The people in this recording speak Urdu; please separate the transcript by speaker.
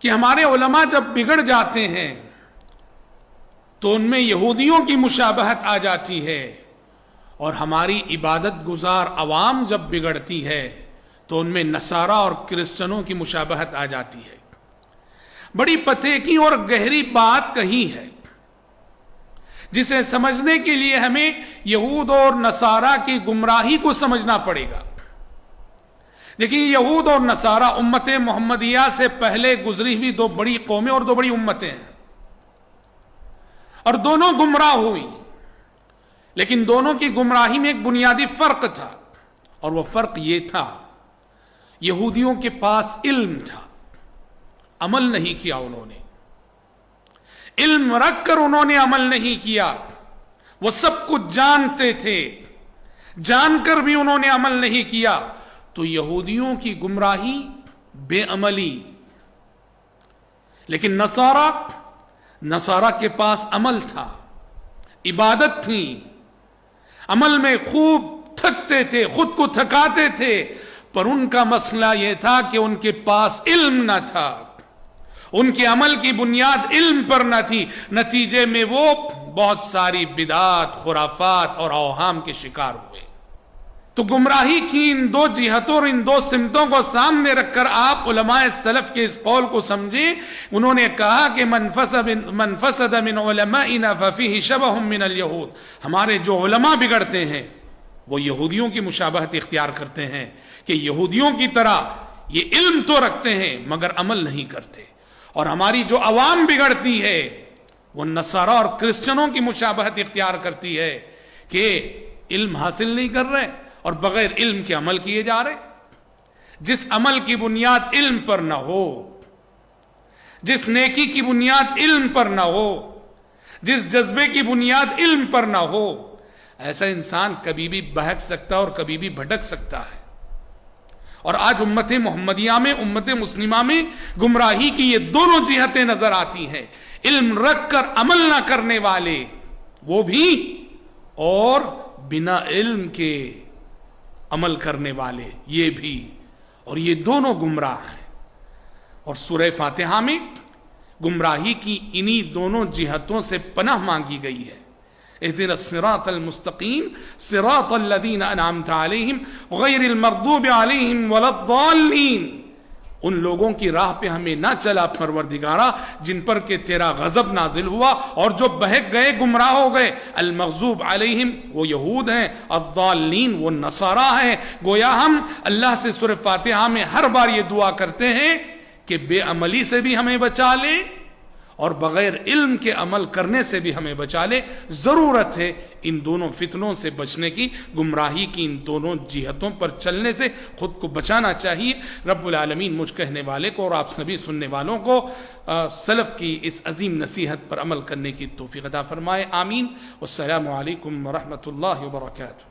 Speaker 1: کہ ہمارے علماء جب بگڑ جاتے ہیں تو ان میں یہودیوں کی مشابہت آ جاتی ہے، اور ہماری عبادت گزار عوام جب بگڑتی ہے تو ان میں نصارہ اور کرسچنوں کی مشابہت آ جاتی ہے۔ بڑی پتے کی اور گہری بات کہی ہے، جسے سمجھنے کے لیے ہمیں یہود اور نصارہ کی گمراہی کو سمجھنا پڑے گا۔ دیکھیں، یہود اور نصارہ امت محمدیہ سے پہلے گزری ہوئی دو بڑی قومیں اور دو بڑی امتیں ہیں، اور دونوں گمراہ ہوئی، لیکن دونوں کی گمراہی میں ایک بنیادی فرق تھا، اور وہ فرق یہ تھا، یہودیوں کے پاس علم تھا، عمل نہیں کیا انہوں نے، علم رکھ کر انہوں نے عمل نہیں کیا۔ وہ سب کچھ جانتے تھے، جان کر بھی انہوں نے عمل نہیں کیا۔ تو یہودیوں کی گمراہی بے عملی، لیکن نصارہ کے پاس عمل تھا، عبادت تھی، عمل میں خوب تھکتے تھے، خود کو تھکاتے تھے، پر ان کا مسئلہ یہ تھا کہ ان کے پاس علم نہ تھا، ان کے عمل کی بنیاد علم پر نہ تھی، نتیجے میں وہ بہت ساری بدعات، خرافات اور اوہام کے شکار ہوئے۔ تو گمراہی کی ان دو جہتوں اور ان دو سمتوں کو سامنے رکھ کر آپ علماء سلف کے اس قول کو سمجھیں۔ انہوں نے کہا کہ من فسد من علمائنا ففیہ شبہ من الیہود، ہمارے جو علماء بگڑتے ہیں وہ یہودیوں کی مشابہت اختیار کرتے ہیں، کہ یہودیوں کی طرح یہ علم تو رکھتے ہیں مگر عمل نہیں کرتے، اور ہماری جو عوام بگڑتی ہے وہ نصارہ اور کرسچنوں کی مشابہت اختیار کرتی ہے، کہ علم حاصل نہیں کر رہے اور بغیر علم کے عمل کیے جا رہے۔ جس عمل کی بنیاد علم پر نہ ہو، جس نیکی کی بنیاد علم پر نہ ہو، جس جذبے کی بنیاد علم پر نہ ہو، ایسا انسان کبھی بھی بہک سکتا اور کبھی بھی بھٹک سکتا ہے۔ اور آج امت محمدیہ میں، امت مسلمہ میں گمراہی کی یہ دونوں جہتیں نظر آتی ہیں، علم رکھ کر عمل نہ کرنے والے وہ بھی، اور بنا علم کے عمل کرنے والے یہ بھی، اور یہ دونوں گمراہ ہیں۔ اور سورہ فاتحہ میں گمراہی کی انہی دونوں جہتوں سے پناہ مانگی گئی ہے۔ اهدنا الصراط المستقیم صراط الذین انعمت علیہم غیر المغضوب علیہم ولا الضالین، ان لوگوں کی راہ پہ ہمیں نہ چلا پروردگارا جن پر کہ تیرا غضب نازل ہوا اور جو بہک گئے، گمراہ ہو گئے۔ المغضوب علیہم وہ یہود ہیں، الضالین وہ نصارہ ہیں۔ گویا ہم اللہ سے سورہ فاتحہ میں ہر بار یہ دعا کرتے ہیں کہ بے عملی سے بھی ہمیں بچا لے اور بغیر علم کے عمل کرنے سے بھی ہمیں بچا لے۔ ضرورت ہے ان دونوں فتنوں سے بچنے کی، گمراہی کی ان دونوں جہتوں پر چلنے سے خود کو بچانا چاہیے۔ رب العالمین مجھ کہنے والے کو اور آپ سبھی سننے والوں کو سلف کی اس عظیم نصیحت پر عمل کرنے کی توفیق عطا فرمائے، آمین۔ والسلام علیکم ورحمۃ اللہ وبرکاتہ۔